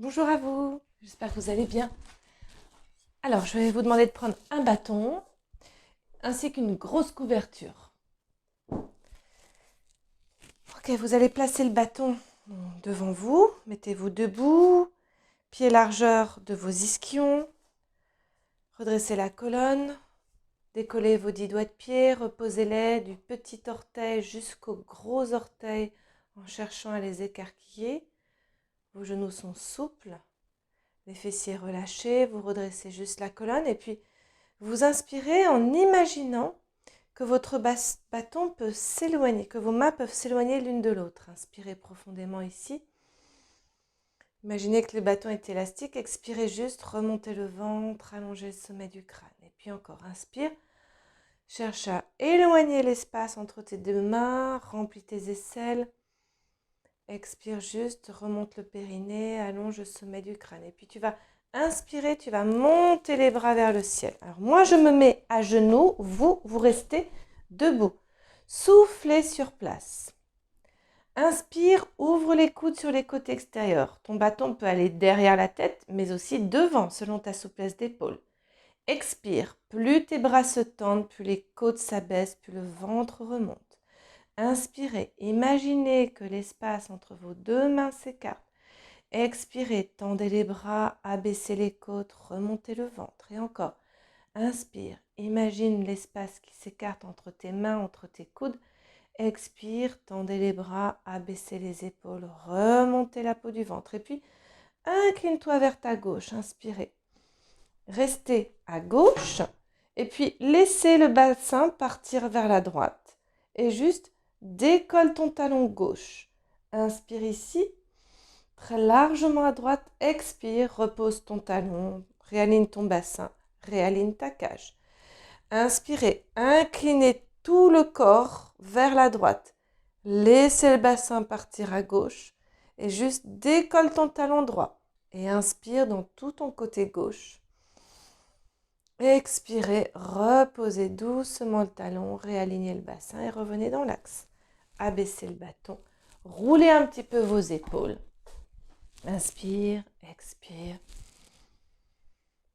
Bonjour à vous, j'espère que vous allez bien. Alors, je vais vous demander de prendre un bâton ainsi qu'une grosse couverture. Ok, vous allez placer le bâton devant vous, mettez-vous debout, pied largeur de vos ischions, redressez la colonne, décollez vos 10 doigts de pied, reposez-les du petit orteil jusqu'au gros orteil en cherchant à les écarquiller. Vos genoux sont souples. Les fessiers relâchés, vous redressez juste la colonne et puis vous inspirez en imaginant que votre bâton peut s'éloigner, que vos mains peuvent s'éloigner l'une de l'autre. Inspirez profondément ici. Imaginez que le bâton est élastique. Expirez juste, remontez le ventre, allongez le sommet du crâne. Et puis encore, inspire. Cherche à éloigner l'espace entre tes deux mains, remplis tes aisselles. Expire juste, remonte le périnée, allonge le sommet du crâne. Et puis tu vas inspirer, tu vas monter les bras vers le ciel. Alors moi, je me mets à genoux, vous restez debout. Soufflez sur place. Inspire, ouvre les coudes sur les côtés extérieurs. Ton bâton peut aller derrière la tête, mais aussi devant, selon ta souplesse d'épaule. Expire, plus tes bras se tendent, plus les côtes s'abaissent, plus le ventre remonte. Inspirez, imaginez que l'espace entre vos deux mains s'écarte. Expirez, tendez les bras, abaissez les côtes, remontez le ventre. Et encore, inspire, imagine l'espace qui s'écarte entre tes mains, entre tes coudes. Expire, tendez les bras, abaissez les épaules, remontez la peau du ventre. Et puis, incline-toi vers ta gauche, inspirez. Restez à gauche et puis laissez le bassin partir vers la droite. Et juste décolle ton talon gauche. Inspire ici, très largement à droite. Expire, repose ton talon, réaligne ton bassin, réaligne ta cage. Inspirez, inclinez tout le corps vers la droite. Laissez le bassin partir à gauche et juste décolle ton talon droit. Et inspire dans tout ton côté gauche. Expirez, reposez doucement le talon, réalignez le bassin et revenez dans l'axe. Abaissez le bâton, roulez un petit peu vos épaules. Inspire, expire.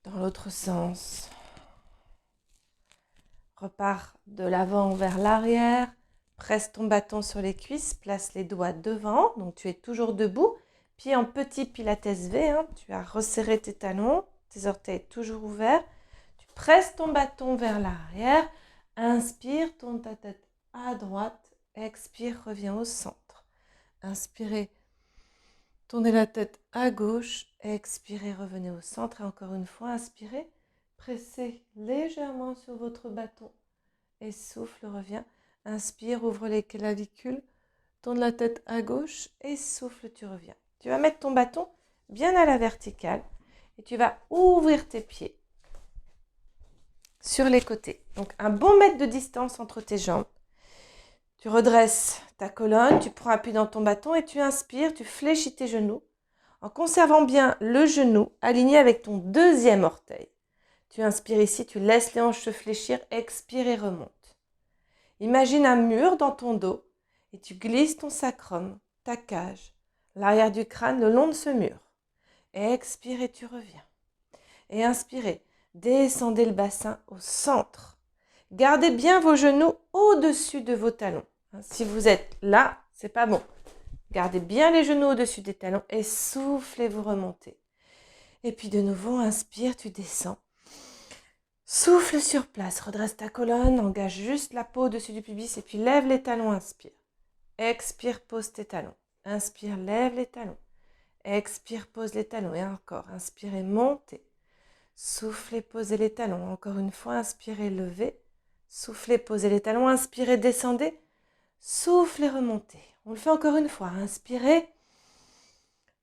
Dans l'autre sens. Repars de l'avant vers l'arrière. Presse ton bâton sur les cuisses, place les doigts devant. Donc tu es toujours debout. Pied en petit pilates V. Tu as resserré tes talons, tes orteils toujours ouverts. Presse ton bâton vers l'arrière. Inspire, tourne ta tête à droite. Expire, reviens au centre. Inspirez, tournez la tête à gauche. Expirez, revenez au centre. Et encore une fois, inspirez. Pressez légèrement sur votre bâton. Et souffle, reviens. Inspire, ouvre les clavicules. Tourne la tête à gauche. Et souffle, tu reviens. Tu vas mettre ton bâton bien à la verticale. Et tu vas ouvrir tes pieds sur les côtés. Donc un bon mètre de distance entre tes jambes. Tu redresses ta colonne, tu prends appui dans ton bâton et tu inspires, tu fléchis tes genoux en conservant bien le genou aligné avec ton deuxième orteil. Tu inspires ici, tu laisses les hanches se fléchir, expire et remonte. Imagine un mur dans ton dos et tu glisses ton sacrum, ta cage, l'arrière du crâne le long de ce mur. Expire et tu reviens. Et inspirez. Descendez le bassin au centre. Gardez bien vos genoux au-dessus de vos talons. Si vous êtes là, c'est pas bon. Gardez bien les genoux au-dessus des talons et soufflez, vous remontez. Et puis de nouveau, inspire, tu descends. Souffle sur place, redresse ta colonne, engage juste la peau au-dessus du pubis et puis lève les talons, inspire. Expire, pose tes talons. Inspire, lève les talons. Expire, pose les talons et encore. Inspirez, montez. Soufflez, posez les talons. Encore une fois, inspirez, levez. Soufflez, posez les talons. Inspirez, descendez. Soufflez, remontez. On le fait encore une fois. Inspirez.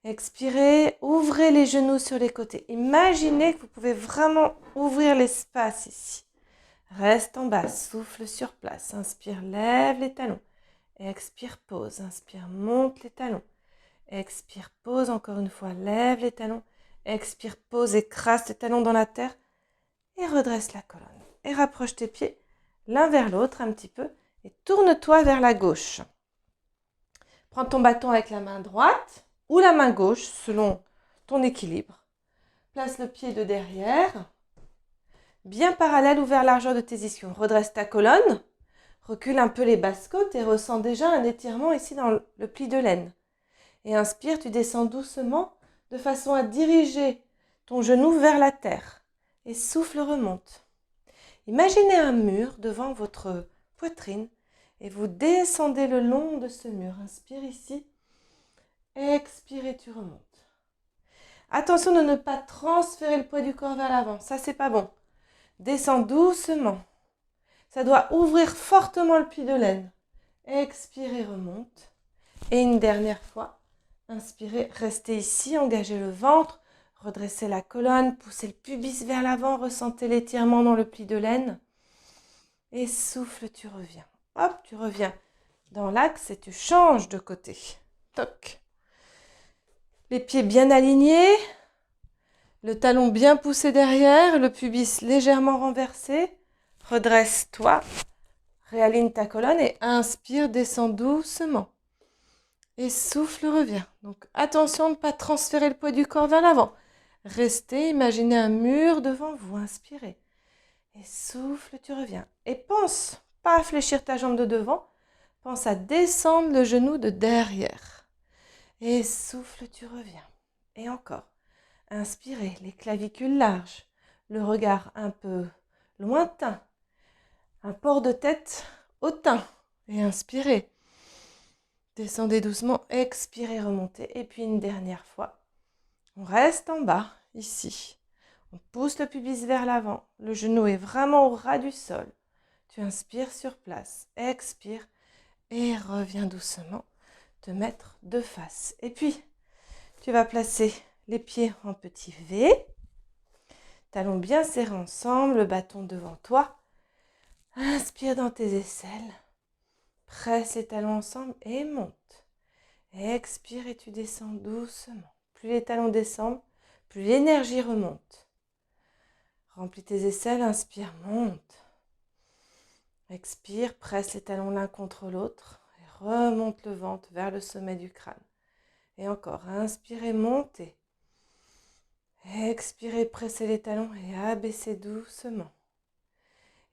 Expirez. Ouvrez les genoux sur les côtés. Imaginez que vous pouvez vraiment ouvrir l'espace ici. Reste en bas. Souffle sur place. Inspire, lève les talons. Expire, pose. Inspire, monte les talons. Expire, pose. Encore une fois, lève les talons. Expire, pose, écrase tes talons dans la terre et redresse la colonne. Et rapproche tes pieds l'un vers l'autre un petit peu et tourne-toi vers la gauche. Prends ton bâton avec la main droite ou la main gauche selon ton équilibre. Place le pied de derrière, bien parallèle, ouvert largeur de tes ischions. Redresse ta colonne, recule un peu les basses côtes et ressens déjà un étirement ici dans le pli de l'aine. Et inspire, tu descends doucement de façon à diriger ton genou vers la terre. Et souffle, remonte. Imaginez un mur devant votre poitrine et vous descendez le long de ce mur. Inspire ici, expire et tu remontes. Attention de ne pas transférer le poids du corps vers l'avant, ça c'est pas bon. Descends doucement. Ça doit ouvrir fortement le pli de l'aine. Expire et remonte. Et une dernière fois, inspirez, restez ici, engagez le ventre, redressez la colonne, poussez le pubis vers l'avant, ressentez l'étirement dans le pli de l'aine. Et souffle, tu reviens. Hop, tu reviens dans l'axe et tu changes de côté. Toc. Les pieds bien alignés, le talon bien poussé derrière, le pubis légèrement renversé. Redresse-toi, réaligne ta colonne et inspire, descends doucement. Et souffle, reviens. Donc attention de ne pas transférer le poids du corps vers l'avant. Restez, imaginez un mur devant vous, inspirez. Et souffle, tu reviens. Et pense pas à fléchir ta jambe de devant, pense à descendre le genou de derrière. Et souffle, tu reviens. Et encore. Inspirez, les clavicules larges, le regard un peu lointain, un port de tête hautain. Et inspirez. Descendez doucement, expirez, remontez. Et puis une dernière fois, on reste en bas, ici. On pousse le pubis vers l'avant. Le genou est vraiment au ras du sol. Tu inspires sur place, expire et reviens doucement te mettre de face. Et puis, tu vas placer les pieds en petit V. Talons bien serrés ensemble, le bâton devant toi. Inspire dans tes aisselles. Presse les talons ensemble et monte. Expire et tu descends doucement. Plus les talons descendent, plus l'énergie remonte. Remplis tes aisselles, inspire, monte. Expire, presse les talons l'un contre l'autre et remonte le ventre vers le sommet du crâne. Et encore, inspirez, montez. Expirez, pressez les talons et abaissez doucement.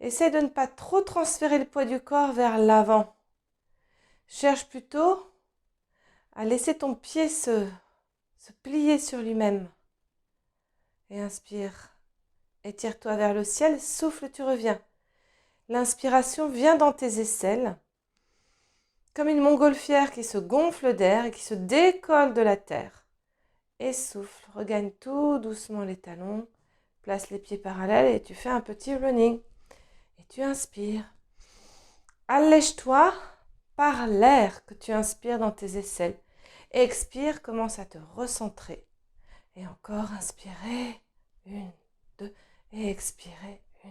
Essaie de ne pas trop transférer le poids du corps vers l'avant. Cherche plutôt à laisser ton pied se plier sur lui-même. Et inspire, étire-toi vers le ciel, souffle, tu reviens. L'inspiration vient dans tes aisselles, comme une montgolfière qui se gonfle d'air et qui se décolle de la terre. Et souffle, regagne tout doucement les talons, place les pieds parallèles et tu fais un petit running. Et tu inspires. Allège-toi par l'air que tu inspires dans tes aisselles. Expire, commence à te recentrer. Et encore, inspirez. 1, 2, et expirez. 1,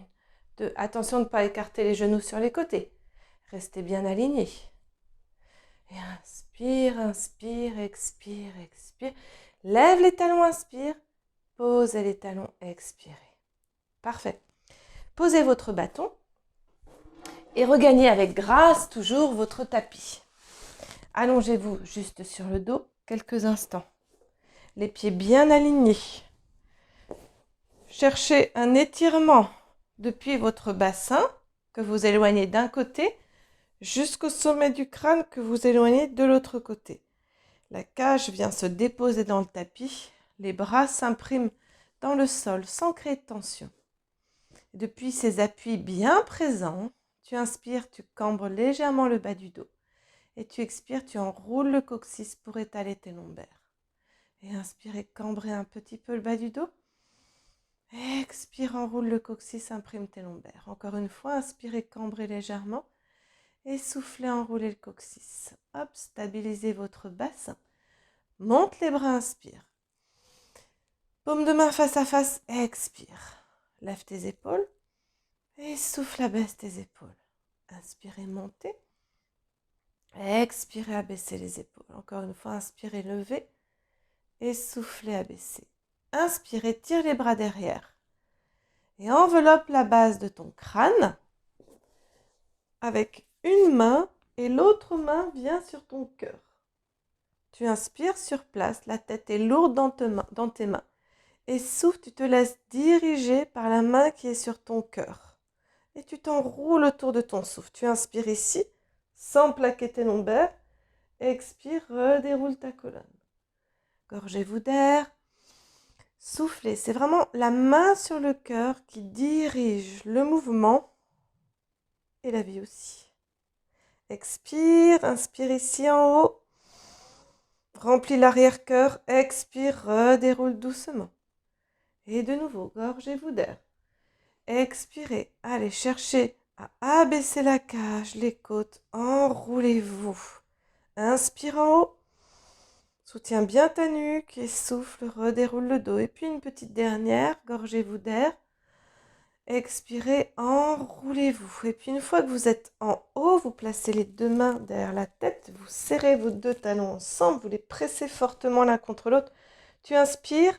2. Attention de ne pas écarter les genoux sur les côtés. Restez bien alignés. Et inspire, inspire, expire, expire. Lève les talons, inspire. Posez les talons, expirez. Parfait. Posez votre bâton et regagnez avec grâce toujours votre tapis. Allongez-vous juste sur le dos quelques instants. Les pieds bien alignés. Cherchez un étirement depuis votre bassin que vous éloignez d'un côté jusqu'au sommet du crâne que vous éloignez de l'autre côté. La cage vient se déposer dans le tapis. Les bras s'impriment dans le sol sans créer de tension. Depuis ces appuis bien présents, tu inspires, tu cambres légèrement le bas du dos. Et tu expires, tu enroules le coccyx pour étaler tes lombaires. Et inspire et cambrez un petit peu le bas du dos. Expire, enroule le coccyx, imprime tes lombaires. Encore une fois, inspirez, cambrez légèrement. Et soufflez, enroulez le coccyx. Hop, stabilisez votre bassin. Monte les bras, inspire. Paume de main face à face, expire. Lève tes épaules. Et souffle, abaisse tes épaules. Inspirez, montez. Expirez, abaissez les épaules. Encore une fois, inspirez, levez. Et soufflez, abaissez. Inspirez, tire les bras derrière. Et enveloppe la base de ton crâne avec une main et l'autre main vient sur ton cœur. Tu inspires sur place, la tête est lourde dans tes mains. Et souffle, tu te laisses diriger par la main qui est sur ton cœur. Et tu t'enroules autour de ton souffle. Tu inspires ici, sans plaquer tes lombaires. Expire, redéroule ta colonne. Gorgez-vous d'air. Soufflez, c'est vraiment la main sur le cœur qui dirige le mouvement et la vie aussi. Expire, inspire ici en haut. Remplis l'arrière-cœur, expire, redéroule doucement. Et de nouveau, gorgez-vous d'air. Expirez, allez chercher à abaisser la cage, les côtes, enroulez-vous. Inspire en haut. Soutiens bien ta nuque et souffle, redéroule le dos. Et puis une petite dernière, gorgez-vous d'air. Expirez, enroulez-vous. Et puis une fois que vous êtes en haut, vous placez les deux mains derrière la tête, vous serrez vos deux talons ensemble, vous les pressez fortement l'un contre l'autre. Tu inspires,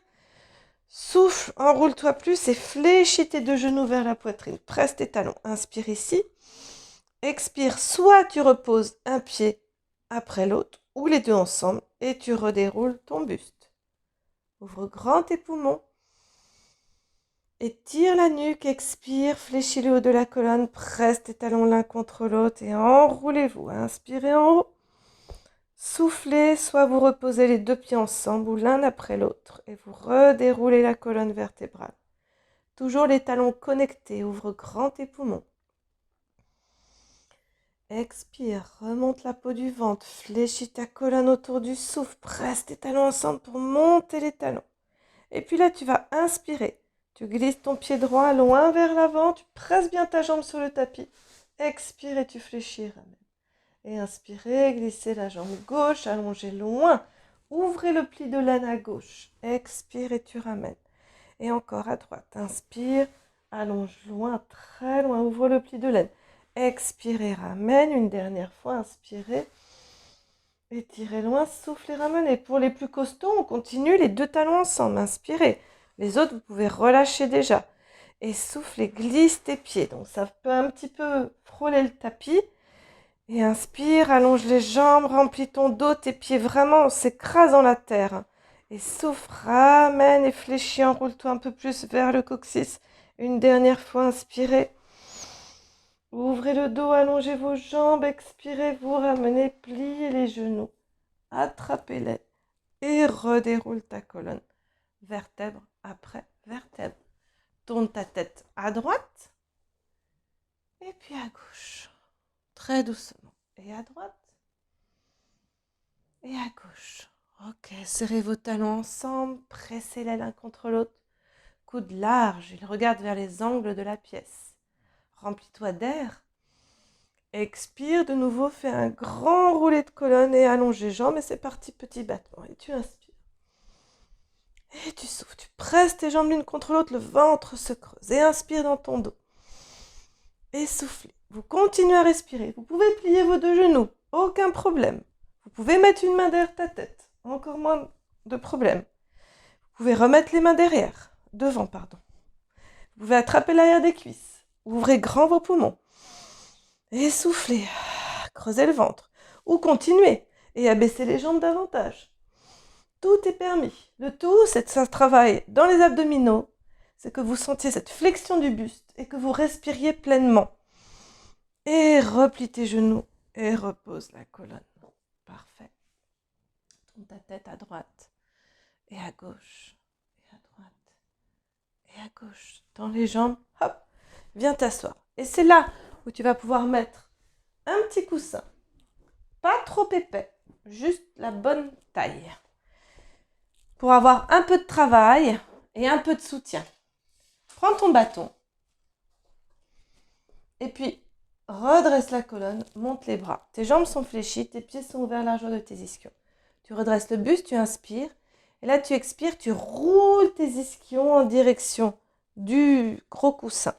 souffle, enroule-toi plus et fléchis tes deux genoux vers la poitrine. Presse tes talons. Inspire ici. Expire, soit tu reposes un pied après l'autre ou les deux ensemble et tu redéroules ton buste. Ouvre grand tes poumons. Étire la nuque, expire, fléchis le haut de la colonne, presse tes talons l'un contre l'autre et enroulez-vous. Inspirez en haut. Soufflez, soit vous reposez les deux pieds ensemble ou l'un après l'autre et vous redéroulez la colonne vertébrale. Toujours les talons connectés, ouvre grand tes poumons. Expire, remonte la peau du ventre, fléchis ta colonne autour du souffle, presse tes talons ensemble pour monter les talons. Et puis là, tu vas inspirer. Tu glisses ton pied droit loin vers l'avant, tu presses bien ta jambe sur le tapis. Expire et tu fléchis, ramène. Et inspirez, glissez la jambe gauche, allongez loin. Ouvrez le pli de laine à gauche. Expire et tu ramènes. Et encore à droite. Inspire, allonge loin, très loin. Ouvre le pli de laine. Expirez, ramène. Une dernière fois, inspirez. Étirez loin, soufflez, ramenez. Pour les plus costauds, on continue les deux talons ensemble. Inspirez. Les autres, vous pouvez relâcher déjà. Et soufflez, glisse tes pieds. Donc ça peut un petit peu frôler le tapis. Et inspire, allonge les jambes, remplis ton dos, tes pieds vraiment s'écrasent dans la terre. Et souffle, ramène et fléchis, enroule-toi un peu plus vers le coccyx. Une dernière fois, inspirez. Ouvrez le dos, allongez vos jambes, expirez, vous ramenez, pliez les genoux, attrapez-les et redéroule ta colonne. Vertèbre après vertèbre. Tourne ta tête à droite et puis à gauche. Très doucement. Et à droite et à gauche. Ok, serrez vos talons ensemble, pressez-les l'un contre l'autre. Coude large, il regarde vers les angles de la pièce. Remplis-toi d'air. Expire de nouveau, fais un grand roulé de colonne et allonge les jambes et c'est parti, petit battement. Et tu inspires. Et tu souffles, tu presses tes jambes l'une contre l'autre, le ventre se creuse et inspire dans ton dos. Et soufflez. Vous continuez à respirer. Vous pouvez plier vos deux genoux, aucun problème. Vous pouvez mettre une main derrière ta tête, encore moins de problème. Vous pouvez remettre les mains devant. Vous pouvez attraper l'arrière des cuisses. Ouvrez grand vos poumons. Et soufflez, creusez le ventre. Ou continuez et abaissez les jambes davantage. Tout est permis. Le tout, c'est que ça travaille dans les abdominaux. C'est que vous sentiez cette flexion du buste et que vous respiriez pleinement. Et replie tes genoux et repose la colonne. Parfait. Tourne ta tête à droite et à gauche. Et à droite et à gauche. Tends les jambes. Hop. Viens t'asseoir. Et c'est là où tu vas pouvoir mettre un petit coussin. Pas trop épais. Juste la bonne taille. Pour avoir un peu de travail et un peu de soutien. Prends ton bâton. Et puis, redresse la colonne, monte les bras. Tes jambes sont fléchies, tes pieds sont ouverts à la largeur de tes ischions. Tu redresses le buste, tu inspires. Et là, tu expires, tu roules tes ischions en direction du gros coussin.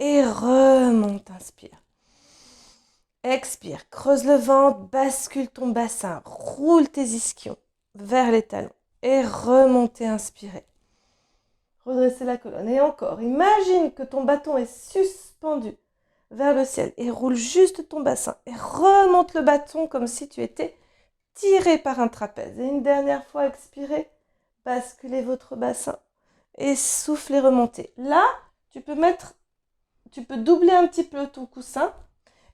Et remonte, inspire. Expire, creuse le ventre, bascule ton bassin, roule tes ischions vers les talons. Et remontez, inspirez. Redressez la colonne. Et encore, imagine que ton bâton est suspendu vers le ciel et roule juste ton bassin et remonte le bâton comme si tu étais tirez par un trapèze. Et une dernière fois, expirez, basculez votre bassin et soufflez, remontez. Là, tu peux doubler un petit peu ton coussin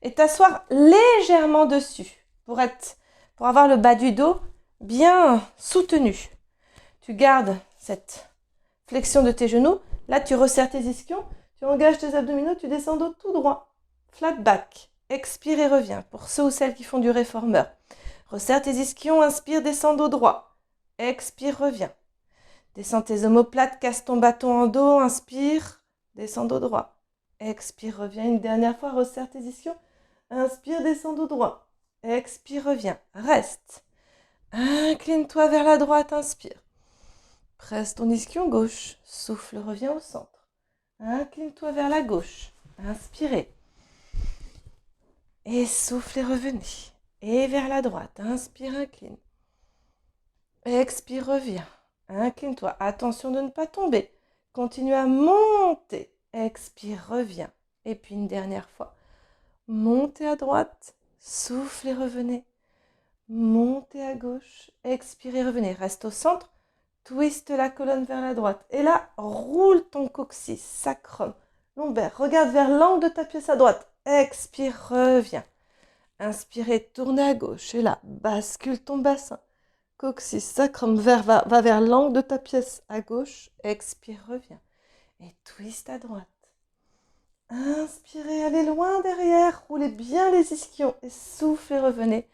et t'asseoir légèrement dessus pour avoir le bas du dos bien soutenu. Tu gardes cette flexion de tes genoux. Là, tu resserres tes ischions, tu engages tes abdominaux, tu descends dos tout droit. Flat back. Expire et reviens. Pour ceux ou celles qui font du réformeur. Resserre tes ischions, inspire, descends dos droit. Expire, reviens. Descends tes omoplates, casse ton bâton en dos, inspire, descends dos droit. Expire, reviens. Une dernière fois, resserre tes ischions. Inspire, descends dos droit. Expire, reviens. Reste. Incline-toi vers la droite, inspire. Presse ton ischion gauche. Souffle, reviens au centre. Incline-toi vers la gauche. Inspirez. Et souffle et revenez. Et vers la droite. Inspire, incline. Expire, reviens. Incline-toi. Attention de ne pas tomber. Continue à monter. Expire, reviens. Et puis une dernière fois. Montez à droite. Souffle et revenez. Montez à gauche. Expirez, revenez. Reste au centre. Twiste la colonne vers la droite. Et là, roule ton coccyx, sacrum, lombaire. Regarde vers l'angle de ta pièce à droite. Expire, reviens. Inspirez, tournez à gauche. Et là, bascule ton bassin. Coccyx, sacrum, va vers l'angle de ta pièce à gauche. Expire, reviens. Et twist à droite. Inspirez, allez loin derrière. Roulez bien les ischions. Et soufflez, revenez.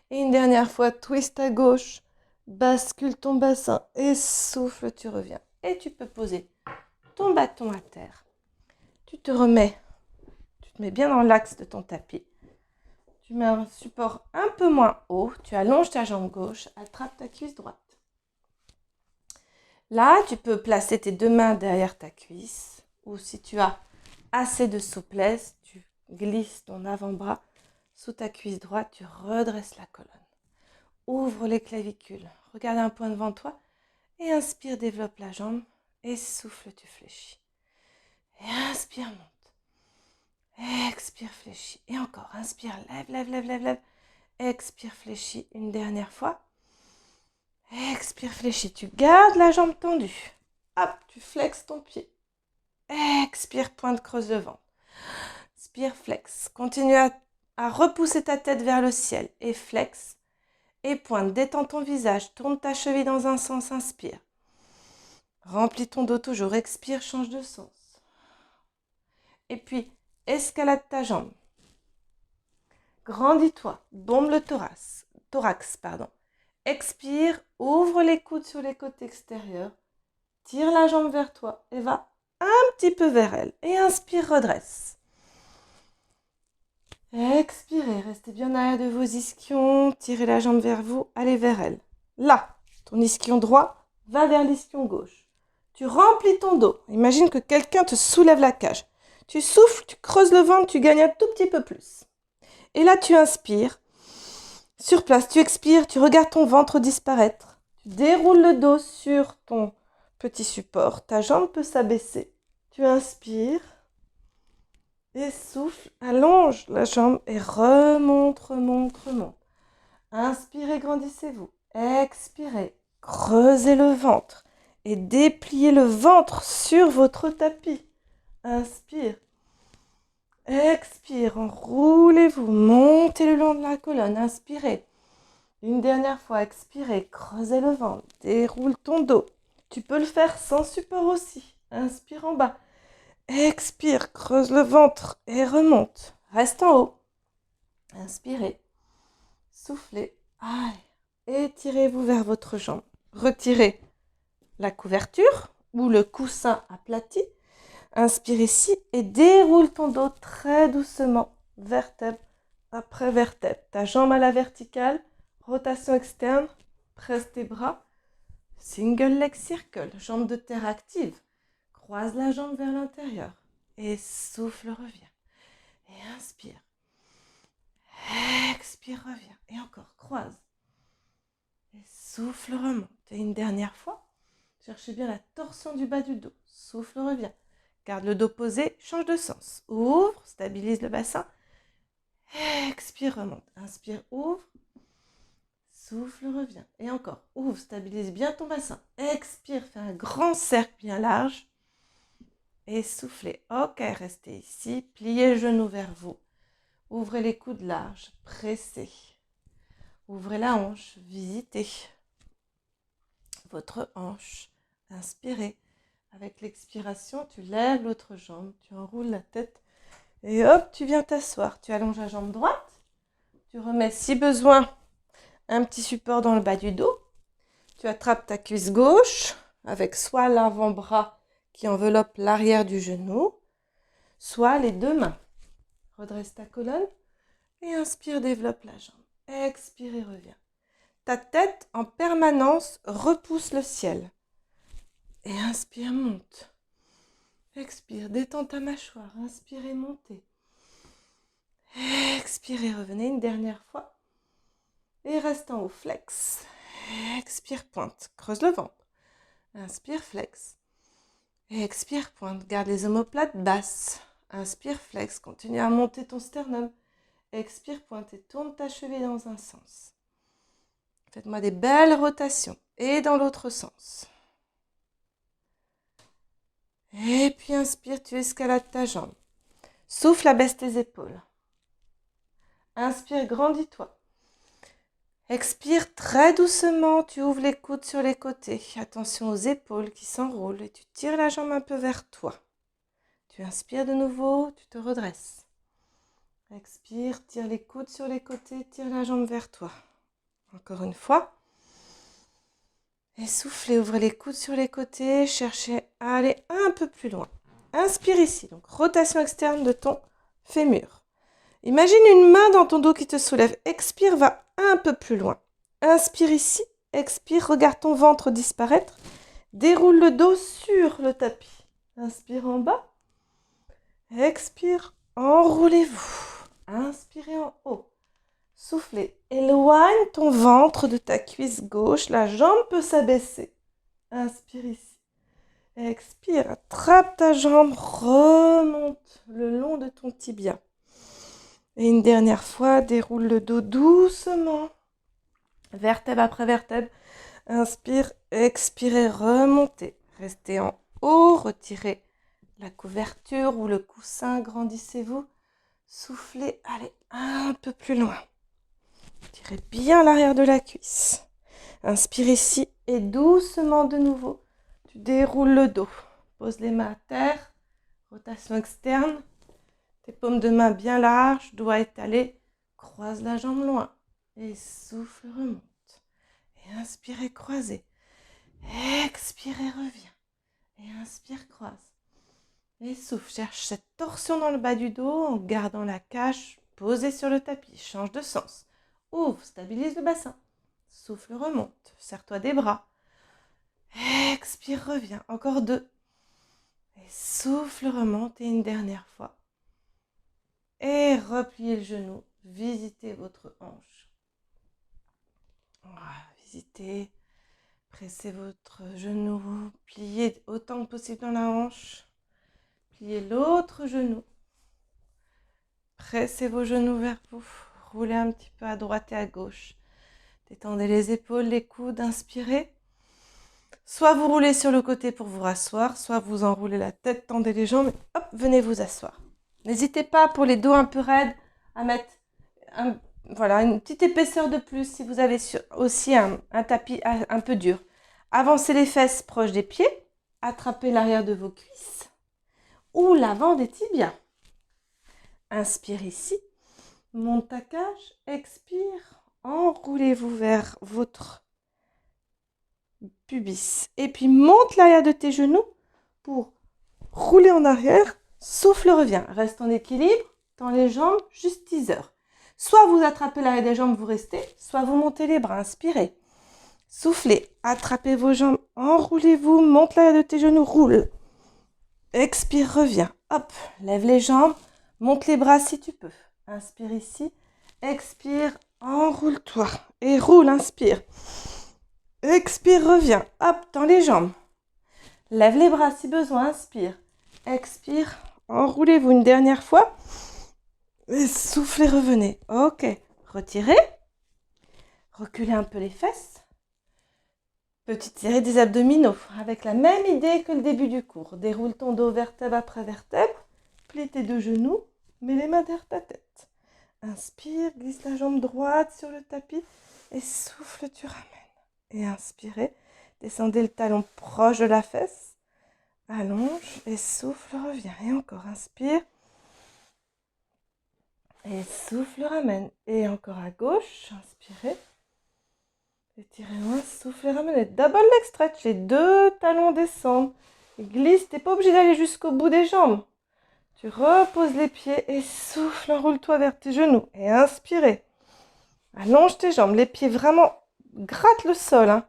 Et une dernière fois, twist à gauche. Bascule ton bassin et souffle, tu reviens. Et tu peux poser ton bâton à terre. Tu te mets bien dans l'axe de ton tapis. Tu mets un support un peu moins haut. Tu allonges ta jambe gauche, attrape ta cuisse droite. Là, tu peux placer tes deux mains derrière ta cuisse. Ou si tu as assez de souplesse, tu glisses ton avant-bras sous ta cuisse droite. Tu redresses la colonne. Ouvre les clavicules. Regarde un point devant toi. Et inspire, développe la jambe. Et souffle, tu fléchis. Et inspire, monte. Expire, fléchis. Et encore, inspire, lève. Expire, fléchis. Une dernière fois. Expire, fléchis. Tu gardes la jambe tendue. Hop, tu flexes ton pied. Expire, pointe, creuse le ventre. Inspire, flex. Continue à repousser ta tête vers le ciel. Et flex. Et pointe, détends ton visage. Tourne ta cheville dans un sens, inspire. Remplis ton dos toujours. Expire, change de sens. Et puis, escalade ta jambe. Grandis-toi. Bombe le thorax. Expire, ouvre les coudes sur les côtés extérieurs. Tire la jambe vers toi et va un petit peu vers elle. Et inspire, redresse. Expirez, restez bien derrière de vos ischions. Tirez la jambe vers vous, allez vers elle. Là, ton ischion droit va vers l'ischion gauche. Tu remplis ton dos. Imagine que quelqu'un te soulève la cage. Tu souffles, tu creuses le ventre, tu gagnes un tout petit peu plus. Et là, tu inspires. Sur place, tu expires, tu regardes ton ventre disparaître. Tu déroules le dos sur ton petit support. Ta jambe peut s'abaisser. Tu inspires. Et souffle, allonge la jambe et remonte. Inspirez, grandissez-vous. Expirez, creusez le ventre et dépliez le ventre sur votre tapis. Inspire. Expire, enroulez-vous, montez le long de la colonne. Inspirez. Une dernière fois, expirez, creusez le ventre, déroule ton dos. Tu peux le faire sans support aussi. Inspire en bas. Expire, creuse le ventre et remonte. Reste en haut. Inspirez. Soufflez. Étirez-vous vers votre jambe. Retirez la couverture ou le coussin aplati. Inspire ici et déroule ton dos très doucement, vertèbre après vertèbre. Ta jambe à la verticale, rotation externe, presse tes bras. Single leg circle, jambe de terre active. Croise la jambe vers l'intérieur et souffle, reviens. Et inspire. Expire, reviens. Et encore, croise. Et souffle, remonte. Et une dernière fois, cherchez bien la torsion du bas du dos. Souffle, reviens. Garde le dos posé, change de sens. Ouvre, stabilise le bassin. Expire, remonte. Inspire, ouvre. Souffle, reviens. Et encore, ouvre, stabilise bien ton bassin. Expire, fais un grand cercle bien large. Et soufflez. Ok, restez ici. Pliez le genou vers vous. Ouvrez les coudes larges. Pressez. Ouvrez la hanche. Visitez votre hanche. Inspirez. Avec l'expiration, tu lèves l'autre jambe. Tu enroules la tête. Et hop, tu viens t'asseoir. Tu allonges la jambe droite. Tu remets, si besoin, un petit support dans le bas du dos. Tu attrapes ta cuisse gauche avec soit l'avant-bras qui enveloppe l'arrière du genou, soit les deux mains. Redresse ta colonne et inspire, développe la jambe. Expire et reviens. Ta tête en permanence repousse le ciel. Et inspire, monte. Expire, détends ta mâchoire. Inspire et montez. Expire et revenez une dernière fois. Et reste en haut, flex. Expire, pointe. Creuse le ventre. Inspire, flex. Expire, pointe. Garde les omoplates basses. Inspire, flex. Continue à monter ton sternum. Expire, pointe et tourne ta cheville dans un sens. Faites-moi des belles rotations. Et dans l'autre sens. Et puis inspire, tu escalades ta jambe. Souffle, abaisse tes épaules. Inspire, grandis-toi. Expire très doucement, tu ouvres les coudes sur les côtés. Attention aux épaules qui s'enroulent et tu tires la jambe un peu vers toi. Tu inspires de nouveau, tu te redresses. Expire, tire les coudes sur les côtés, tire la jambe vers toi. Encore une fois. Et soufflez, ouvrez les coudes sur les côtés, cherchez à aller un peu plus loin. Inspire ici, donc rotation externe de ton fémur. Imagine une main dans ton dos qui te soulève. Expire, va un peu plus loin. Inspire ici, expire, regarde ton ventre disparaître. Déroule le dos sur le tapis. Inspire en bas. Expire, enroulez-vous. Inspirez en haut. Soufflez, éloigne ton ventre de ta cuisse gauche. La jambe peut s'abaisser. Inspire ici. Expire, attrape ta jambe, remonte le long de ton tibia. Et une dernière fois, déroule le dos doucement. Vertèbre après vertèbre. Inspire, expirez, remontez. Restez en haut, retirez la couverture ou le coussin, grandissez-vous. Soufflez, allez un peu plus loin. Tirez bien l'arrière de la cuisse. Inspire ici et doucement de nouveau, tu déroules le dos. Pose les mains à terre, rotation externe. Tes paumes de main bien larges, doigts étalés, croise la jambe loin. Et souffle, remonte. Et inspire, croisez. Expire et reviens. Et inspire, croise. Et souffle, cherche cette torsion dans le bas du dos en gardant la cage posée sur le tapis. Change de sens. Ouvre, stabilise le bassin. Souffle, remonte. Serre-toi des bras. Expire, reviens. Encore 2. Et souffle, remonte. Et une dernière fois. Et repliez le genou. Visitez votre hanche. Visitez. Pressez votre genou. Pliez autant que possible dans la hanche. Pliez l'autre genou. Pressez vos genoux vers vous. Roulez un petit peu à droite et à gauche. Détendez les épaules, les coudes. Inspirez. Soit vous roulez sur le côté pour vous rasseoir, soit vous enroulez la tête, tendez les jambes. Hop, venez vous asseoir. N'hésitez pas pour les dos un peu raides à mettre une petite épaisseur de plus si vous avez aussi un tapis un peu dur. Avancez les fesses proches des pieds. Attrapez l'arrière de vos cuisses ou l'avant des tibias. Inspire ici. Monte ta cage. Expire. Enroulez-vous vers votre pubis. Et puis monte l'arrière de tes genoux pour rouler en arrière. Souffle, reviens. Reste en équilibre. Tends les jambes, juste teaser. Soit vous attrapez l'arrière des jambes, vous restez. Soit vous montez les bras. Inspirez. Soufflez. Attrapez vos jambes. Enroulez-vous. Monte l'arrière de tes genoux. Roule. Expire, reviens. Hop. Lève les jambes. Monte les bras si tu peux. Inspire ici. Expire. Enroule-toi. Et roule. Inspire. Expire, reviens. Hop, tends les jambes. Lève les bras si besoin. Inspire. Expire. Enroulez-vous une dernière fois. Et soufflez, revenez. Ok. Retirez. Reculez un peu les fesses. Petite série des abdominaux, avec la même idée que le début du cours. Déroule ton dos vertèbre après vertèbre. Plie tes deux genoux. Mets les mains derrière ta tête. Inspire, glisse la jambe droite sur le tapis. Et souffle, tu ramènes. Et inspirez. Descendez le talon proche de la fesse. Allonge et souffle, reviens. Et encore, inspire. Et souffle, ramène. Et encore à gauche, inspirez. Étirez loin, souffle, ramenez. Double leg stretch, les deux talons descendent. Glisse, t'es pas obligé d'aller jusqu'au bout des jambes. Tu reposes les pieds et souffle, enroule-toi vers tes genoux. Et inspirez. Allonge tes jambes, les pieds vraiment grattent le sol. Hein.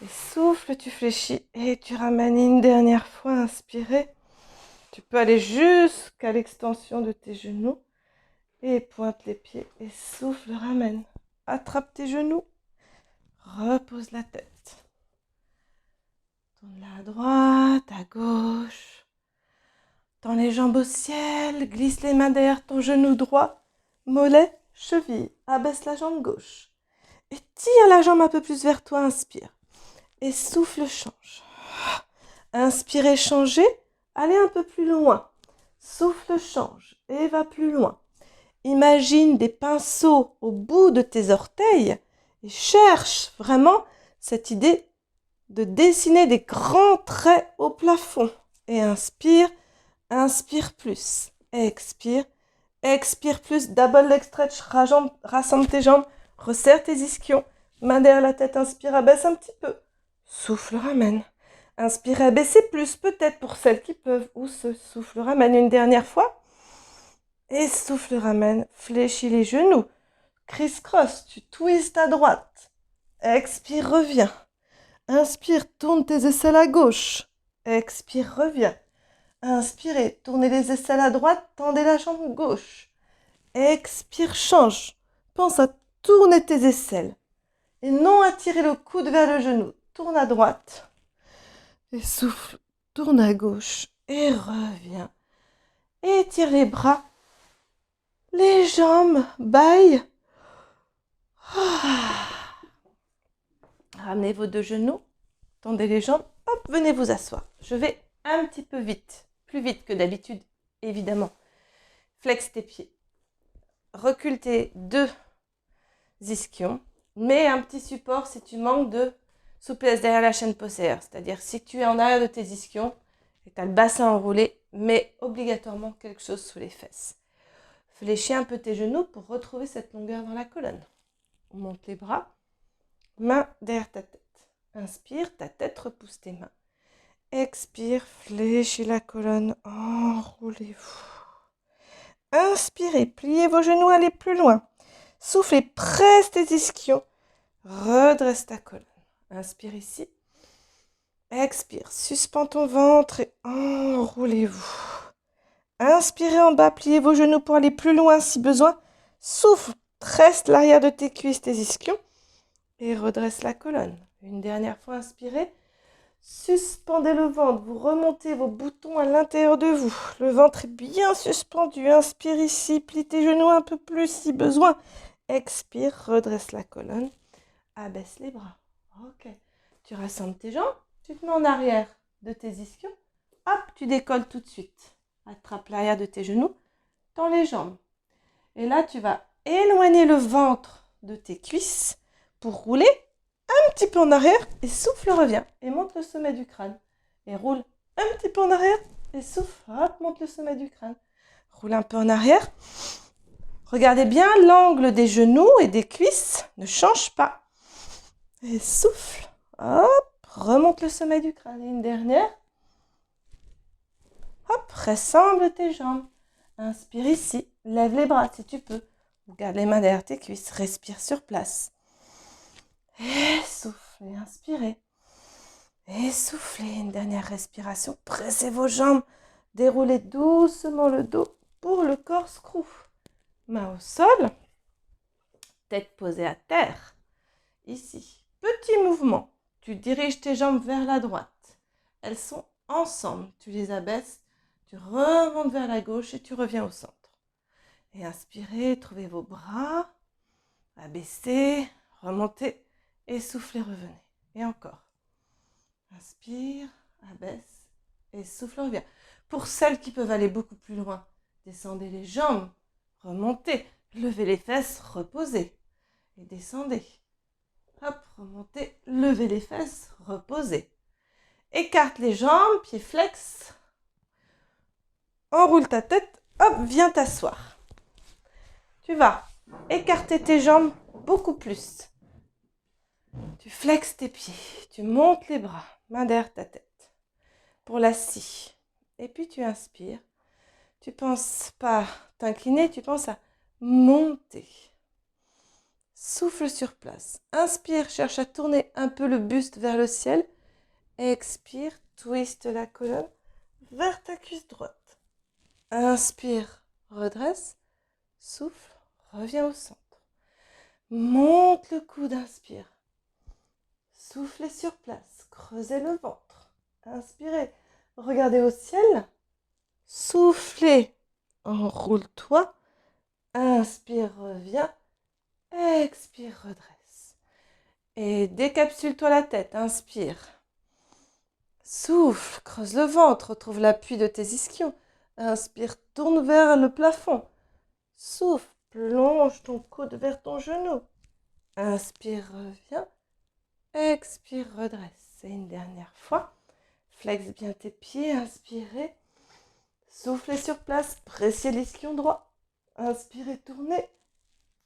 Et souffle, tu fléchis et tu ramènes une dernière fois, inspirez. Tu peux aller jusqu'à l'extension de tes genoux. Et pointe les pieds et souffle, ramène. Attrape tes genoux. Repose la tête. Tourne-la à droite, à gauche. Tends les jambes au ciel. Glisse les mains derrière ton genou droit. Mollet, cheville. Abaisse la jambe gauche. Et tire la jambe un peu plus vers toi. Inspire. Et souffle, change. Inspire, changer. Allez un peu plus loin. Souffle, change. Et va plus loin. Imagine des pinceaux au bout de tes orteils. Et cherche vraiment cette idée de dessiner des grands traits au plafond. Et inspire, inspire plus. Expire, expire plus. Double leg stretch, rassemble tes jambes, resserre tes ischions. Main derrière la tête, inspire, abaisse un petit peu. Souffle, ramène. Inspire, abaissez plus, peut-être pour celles qui peuvent. Ou ce souffle, ramène une dernière fois. Et souffle, ramène. Fléchis les genoux. Criss-cross, tu twists à droite. Expire, reviens. Inspire, tourne tes aisselles à gauche. Expire, reviens. Inspirez, tournez les aisselles à droite, tendez la jambe gauche. Expire, change. Pense à tourner tes aisselles. Et non à tirer le coude vers le genou. Tourne à droite. Et souffle, tourne à gauche. Et reviens. Étire les bras. Les jambes, baille. Ramenez vos deux genoux, tendez les jambes, hop, venez vous asseoir. Je vais un petit peu vite, plus vite que d'habitude, évidemment. Flex tes pieds, recule tes deux ischions, mets un petit support si tu manques de souplesse derrière la chaîne postérieure. C'est-à-dire si tu es en arrière de tes ischions et tu as le bassin enroulé, mets obligatoirement quelque chose sous les fesses. Fléchis un peu tes genoux pour retrouver cette longueur dans la colonne. On monte les bras. Main derrière ta tête. Inspire, ta tête repousse tes mains. Expire, fléchis la colonne, enroulez-vous. Inspirez, pliez vos genoux, allez plus loin. Soufflez, presse tes ischions, redresse ta colonne. Inspire ici. Expire, suspends ton ventre et enroulez-vous. Inspirez en bas, pliez vos genoux pour aller plus loin si besoin. Souffle, presse l'arrière de tes cuisses, tes ischions. Et redresse la colonne. Une dernière fois, inspirez. Suspendez le ventre. Vous remontez vos boutons à l'intérieur de vous. Le ventre est bien suspendu. Inspire ici. Plie tes genoux un peu plus si besoin. Expire. Redresse la colonne. Abaisse les bras. Ok. Tu rassembles tes jambes. Tu te mets en arrière de tes ischions. Hop, tu décolles tout de suite. Attrape l'arrière de tes genoux. Tends les jambes. Et là, tu vas éloigner le ventre de tes cuisses pour rouler un petit peu en arrière et souffle, reviens et monte le sommet du crâne. Et roule un petit peu en arrière et souffle, hop, monte le sommet du crâne. Roule un peu en arrière. Regardez bien l'angle des genoux et des cuisses, ne change pas. Et souffle, hop, remonte le sommet du crâne. Et une dernière. Hop, rassemble tes jambes. Inspire ici, lève les bras si tu peux. Garde les mains derrière tes cuisses, respire sur place. Et soufflez, inspirez. Et soufflez, une dernière respiration. Pressez vos jambes, déroulez doucement le dos pour le corkscrew. Main au sol, tête posée à terre. Ici, petit mouvement. Tu diriges tes jambes vers la droite. Elles sont ensemble. Tu les abaisses, tu remontes vers la gauche et tu reviens au centre. Et inspirez, trouvez vos bras, abaissez, remontez et soufflez, revenez. Et encore. Inspire, abaisse et souffle, revient. Pour celles qui peuvent aller beaucoup plus loin, descendez les jambes, remontez, levez les fesses, reposez et descendez. Hop, remontez, levez les fesses, reposez. Écarte les jambes, pieds flex. Enroule ta tête, hop, viens t'asseoir. Tu vas écarter tes jambes beaucoup plus. Tu flexes tes pieds, tu montes les bras, main derrière ta tête. Pour la scie. Et puis tu inspires. Tu penses pas t'incliner, tu penses à monter. Souffle sur place. Inspire, cherche à tourner un peu le buste vers le ciel. Expire, twiste la colonne vers ta cuisse droite. Inspire, redresse. Souffle, reviens au centre. Monte le coude, inspire. Soufflez sur place, creusez le ventre. Inspirez, regardez au ciel. Soufflez, enroule-toi. Inspire, reviens. Expire, redresse. Et décapsule-toi la tête, inspire. Souffle, creuse le ventre, retrouve l'appui de tes ischions. Inspire, tourne vers le plafond. Souffle, plonge ton coude vers ton genou. Inspire, reviens. Expire, redresse. Et une dernière fois. Flexe bien tes pieds, inspirez. Soufflez sur place, pressez l'ischion droit. Inspirez, tournez.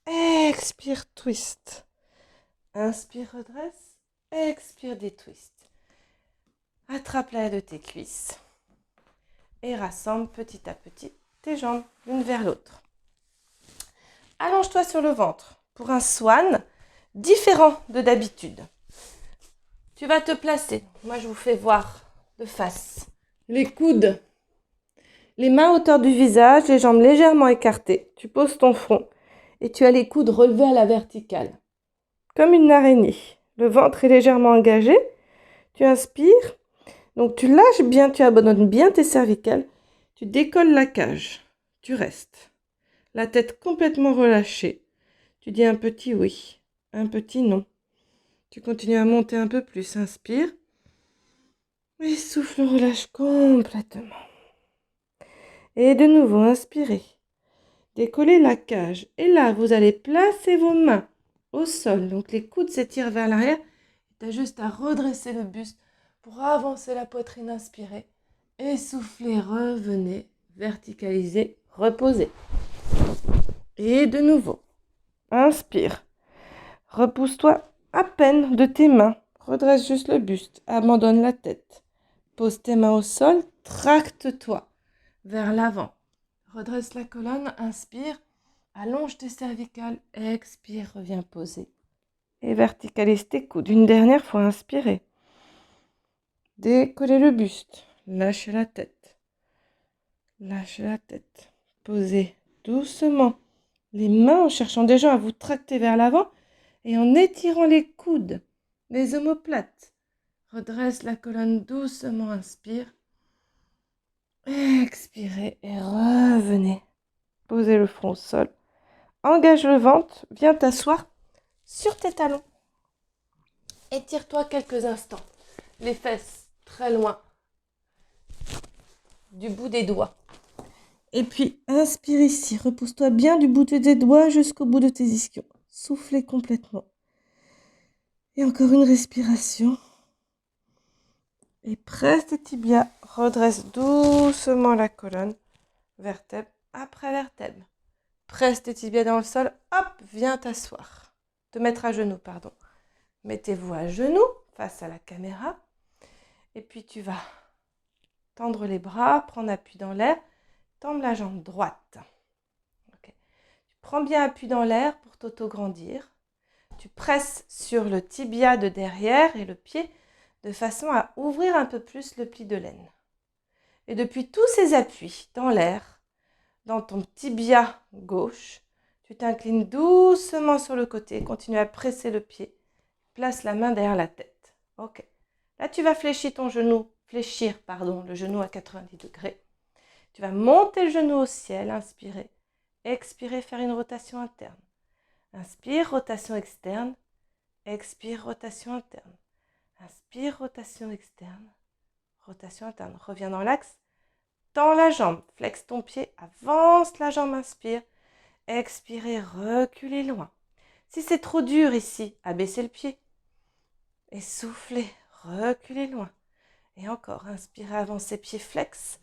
Expire, twist. Inspire, redresse. Expire, détwist. Attrape l'air de tes cuisses. Et rassemble petit à petit tes jambes l'une vers l'autre. Allonge-toi sur le ventre pour un swan différent de d'habitude. Tu vas te placer. Moi, je vous fais voir de face. Les coudes. Les mains à hauteur du visage, les jambes légèrement écartées. Tu poses ton front et tu as les coudes relevés à la verticale. Comme une araignée. Le ventre est légèrement engagé. Tu inspires. Donc tu lâches bien, tu abandonnes bien tes cervicales. Tu décolles la cage. Tu restes. La tête complètement relâchée. Tu dis un petit oui, un petit non. Tu continues à monter un peu plus. Inspire. Et souffle, relâche complètement. Et de nouveau, inspirez. Décollez la cage. Et là, vous allez placer vos mains au sol. Donc les coudes s'étirent vers l'arrière. Tu as juste à redresser le buste pour avancer la poitrine, inspirez. Et soufflez, revenez, verticalisez, reposez. Et de nouveau, inspire. Repousse-toi à peine de tes mains. Redresse juste le buste, abandonne la tête. Pose tes mains au sol, tracte-toi vers l'avant. Redresse la colonne, inspire, allonge tes cervicales, expire, reviens poser. Et verticalise tes coudes. Une dernière fois, inspirez. Décollez le buste, lâchez la tête. Lâchez la tête. Posez doucement les mains en cherchant déjà à vous tracter vers l'avant et en étirant les coudes, les omoplates. Redresse la colonne doucement, inspire. Expirez et revenez. Posez le front au sol. Engage le ventre, viens t'asseoir sur tes talons. Étire-toi quelques instants. Les fesses très loin du bout des doigts. Et puis, inspire ici. Repousse-toi bien du bout de tes doigts jusqu'au bout de tes ischions. Soufflez complètement. Et encore une respiration. Et presse tes tibias. Redresse doucement la colonne. Vertèbre après vertèbre. Presse tes tibias dans le sol. Hop, viens t'asseoir. Te mettre à genoux, pardon. Mettez-vous à genoux face à la caméra. Et puis tu vas tendre les bras, prendre appui dans l'air. Tendre la jambe droite. Okay. Tu prends bien appui dans l'air pour t'auto-grandir. Tu presses sur le tibia de derrière et le pied de façon à ouvrir un peu plus le pli de laine. Et depuis tous ces appuis dans l'air, dans ton tibia gauche, tu t'inclines doucement sur le côté, continue à presser le pied, place la main derrière la tête. Ok. Là, tu vas fléchir le genou à 90 degrés. Tu vas monter le genou au ciel, inspirez. Expirez, faire une rotation interne. Inspire, rotation externe. Expire, rotation interne. Inspire, rotation externe. Rotation interne. Reviens dans l'axe. Tends la jambe. Flexe ton pied. Avance la jambe. Inspire. Expirez, reculez loin. Si c'est trop dur ici, abaissez le pied. Et soufflez, reculez loin. Et encore, inspirez, avancez, pied flex.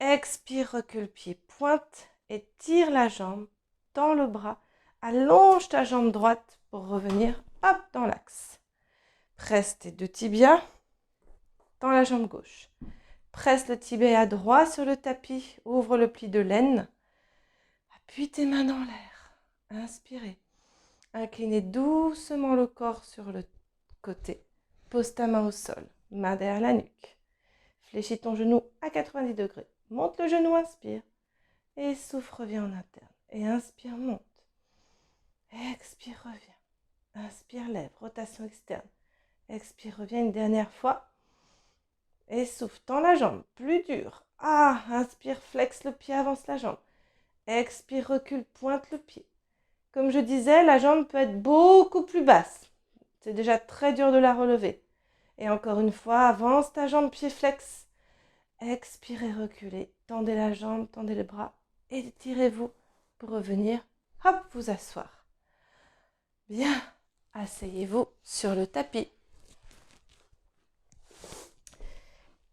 Expire, recule, pied pointe. Et tire la jambe, tends le bras. Allonge ta jambe droite pour revenir, hop, dans l'axe. Presse tes deux tibias. Tends la jambe gauche. Presse le tibia droit sur le tapis. Ouvre le pli de l'aine. Appuie tes mains dans l'air. Inspirez. Inclinez doucement le corps sur le côté. Pose ta main au sol. Main derrière la nuque. Fléchis ton genou à 90 degrés. Monte le genou, inspire. Et souffle, reviens en interne. Et inspire, monte. Expire, reviens. Inspire, lève. Rotation externe. Expire, reviens une dernière fois. Et souffle, tends la jambe. Plus dur. Inspire, flexe le pied, avance la jambe. Expire, recule, pointe le pied. Comme je disais, la jambe peut être beaucoup plus basse. C'est déjà très dur de la relever. Et encore une fois, avance ta jambe, pied flex. Expirez, reculez. Tendez la jambe, tendez les bras. Étirez-vous pour revenir, hop, vous asseoir. Bien, asseyez-vous sur le tapis.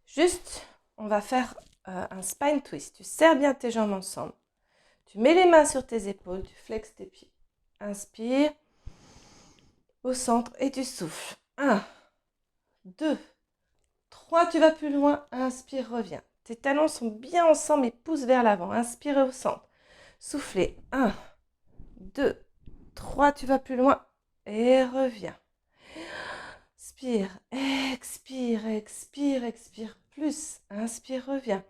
Juste, on va faire un spine twist. Tu serres bien tes jambes ensemble. Tu mets les mains sur tes épaules, tu flexes tes pieds. Inspire au centre et tu souffles. 1, 2, 3, tu vas plus loin. Inspire, reviens. Tes talons sont bien ensemble et poussent vers l'avant. Inspire au centre. Soufflez. 1, 2, 3, tu vas plus loin et reviens. Inspire, expire, expire, expire plus. Inspire, reviens.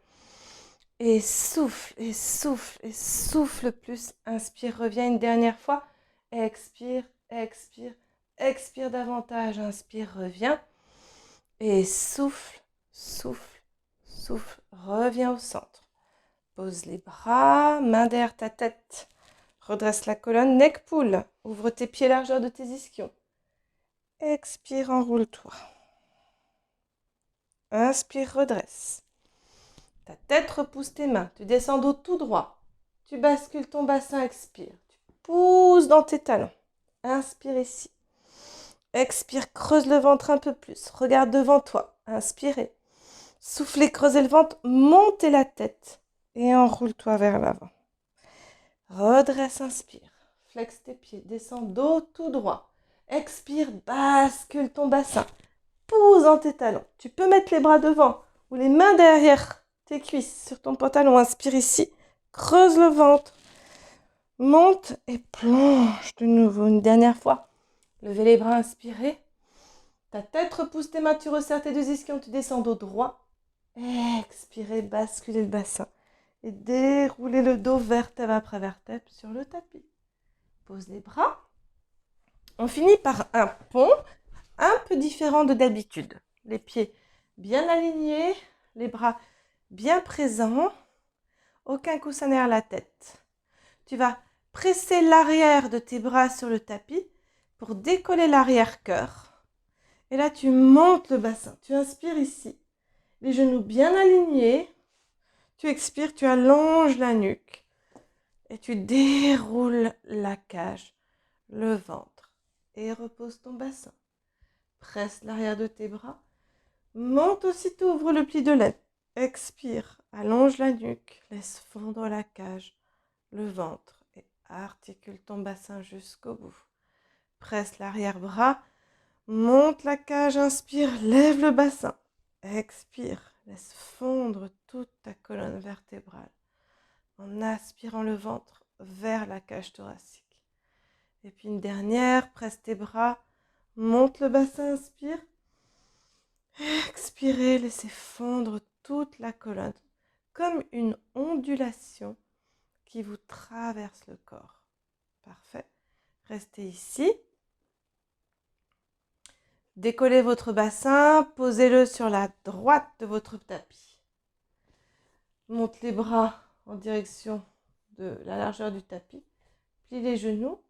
Et souffle, et souffle, et souffle plus. Inspire, reviens une dernière fois. Expire, expire, expire davantage. Inspire, reviens. Et souffle, souffle, souffle. Reviens au centre. Pose les bras, main derrière ta tête. Redresse la colonne, neck pull. Ouvre tes pieds largeur de tes ischions. Expire, enroule-toi. Inspire, redresse. Ta tête repousse tes mains. Tu descends dos tout droit. Tu bascules ton bassin, expire. Tu pousses dans tes talons. Inspire ici. Expire, creuse le ventre un peu plus. Regarde devant toi. Inspirez. Soufflez, creusez le ventre. Montez la tête. Et enroule-toi vers l'avant. Redresse, inspire. Flexe tes pieds. Descends dos tout droit. Expire, bascule ton bassin. Pousse dans tes talons. Tu peux mettre les bras devant ou les mains derrière tes cuisses sur ton pantalon. Inspire ici. Creuse le ventre. Monte et plonge de nouveau une dernière fois. Levez les bras, inspirez. Ta tête repousse tes mains, tu resserres tes deux ischions, tu descends dos droit. Expirez, basculez le bassin. Et déroulez le dos vertèbre après vertèbre sur le tapis. Pose les bras. On finit par un pont un peu différent de d'habitude. Les pieds bien alignés, les bras bien présents. Aucun coussin derrière la tête. Tu vas presser l'arrière de tes bras sur le tapis pour décoller l'arrière-cœur. Et là, tu montes le bassin. Tu inspires ici. Les genoux bien alignés. Tu expires, tu allonges la nuque. Et tu déroules la cage, le ventre. Et repose ton bassin. Presse l'arrière de tes bras. Monte aussitôt, ouvre le pli de l'aine. Expire, allonge la nuque. Laisse fondre la cage, le ventre. Et articule ton bassin jusqu'au bout. Presse l'arrière-bras. Monte la cage, inspire, lève le bassin. Expire, laisse fondre toute ta colonne vertébrale en aspirant le ventre vers la cage thoracique. Et puis une dernière, presse tes bras, monte le bassin, inspire. Expirez, laissez fondre toute la colonne comme une ondulation qui vous traverse le corps. Parfait. Restez ici. Décollez votre bassin, posez-le sur la droite de votre tapis. Monte les bras en direction de la largeur du tapis. Plie les genoux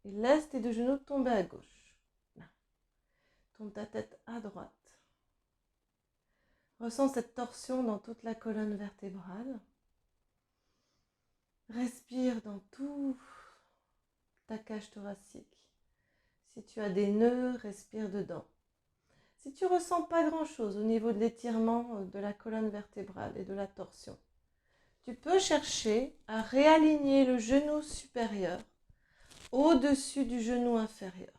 et laisse tes deux genoux tomber à gauche. Tourne ta tête à droite. Ressens cette torsion dans toute la colonne vertébrale. Respire dans toute ta cage thoracique. Si tu as des nœuds, respire dedans. Si tu ne ressens pas grand-chose au niveau de l'étirement de la colonne vertébrale et de la torsion, tu peux chercher à réaligner le genou supérieur au-dessus du genou inférieur.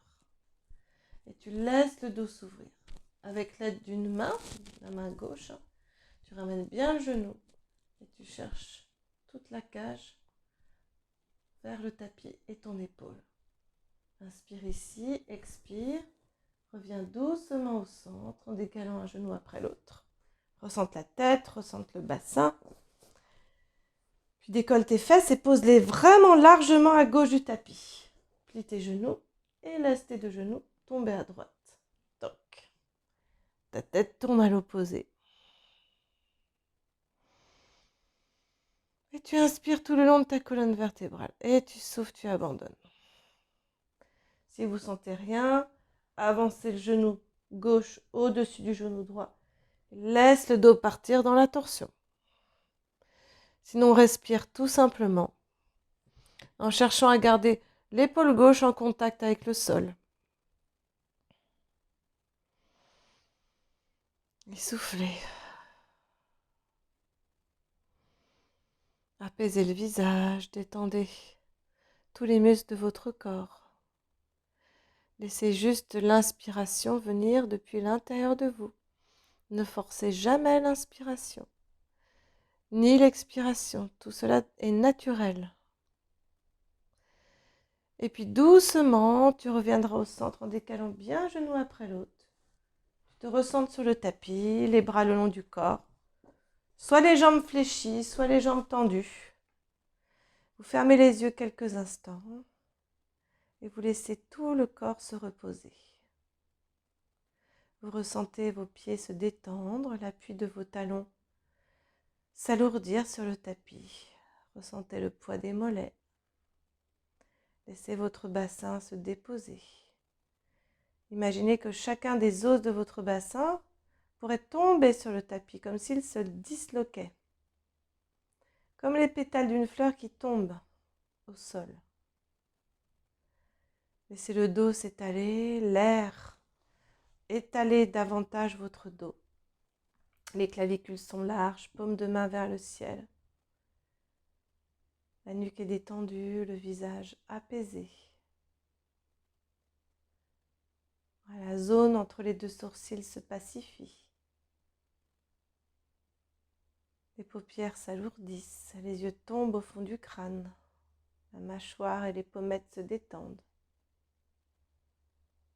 Et tu laisses le dos s'ouvrir. Avec l'aide d'une main, la main gauche, tu ramènes bien le genou et tu cherches toute la cage vers le tapis et ton épaule. Inspire ici, expire, reviens doucement au centre en décalant un genou après l'autre. Ressente la tête, ressente le bassin. Puis décolle tes fesses et pose-les vraiment largement à gauche du tapis. Plie tes genoux et laisse tes deux genoux tomber à droite. Toc. Ta tête tourne à l'opposé. Et tu inspires tout le long de ta colonne vertébrale. Et tu souffles, tu abandonnes. Si vous ne sentez rien, avancez le genou gauche au-dessus du genou droit. Laisse le dos partir dans la torsion. Sinon, respire tout simplement en cherchant à garder l'épaule gauche en contact avec le sol. Et soufflez. Apaisez le visage, détendez tous les muscles de votre corps. Laissez juste l'inspiration venir depuis l'intérieur de vous. Ne forcez jamais l'inspiration, ni l'expiration. Tout cela est naturel. Et puis doucement, tu reviendras au centre en décalant bien un genou après l'autre. Tu te recentres sur le tapis, les bras le long du corps. Soit les jambes fléchies, soit les jambes tendues. Vous fermez les yeux quelques instants et vous laissez tout le corps se reposer. Vous ressentez vos pieds se détendre, l'appui de vos talons s'alourdir sur le tapis. Ressentez le poids des mollets. Laissez votre bassin se déposer. Imaginez que chacun des os de votre bassin pourrait tomber sur le tapis comme s'il se disloquait. Comme les pétales d'une fleur qui tombent au sol. Laissez le dos s'étaler, l'air étaler davantage votre dos. Les clavicules sont larges, paume de main vers le ciel. La nuque est détendue, le visage apaisé. La zone entre les deux sourcils se pacifie. Les paupières s'alourdissent, les yeux tombent au fond du crâne. La mâchoire et les pommettes se détendent.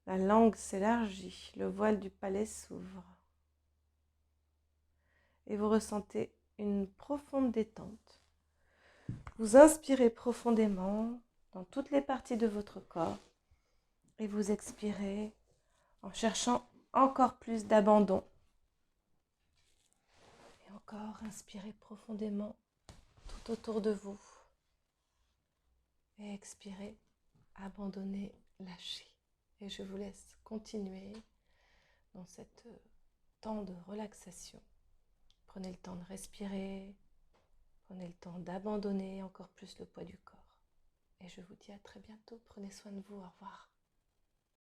La langue s'élargit, le voile du palais s'ouvre. Et vous ressentez une profonde détente. Vous inspirez profondément dans toutes les parties de votre corps et vous expirez en cherchant encore plus d'abandon. Et encore, inspirez profondément tout autour de vous. Et expirez, abandonnez, lâchez. Et je vous laisse continuer dans cet temps de relaxation. Prenez le temps de respirer, prenez le temps d'abandonner encore plus le poids du corps. Et je vous dis à très bientôt. Prenez soin de vous. Au revoir.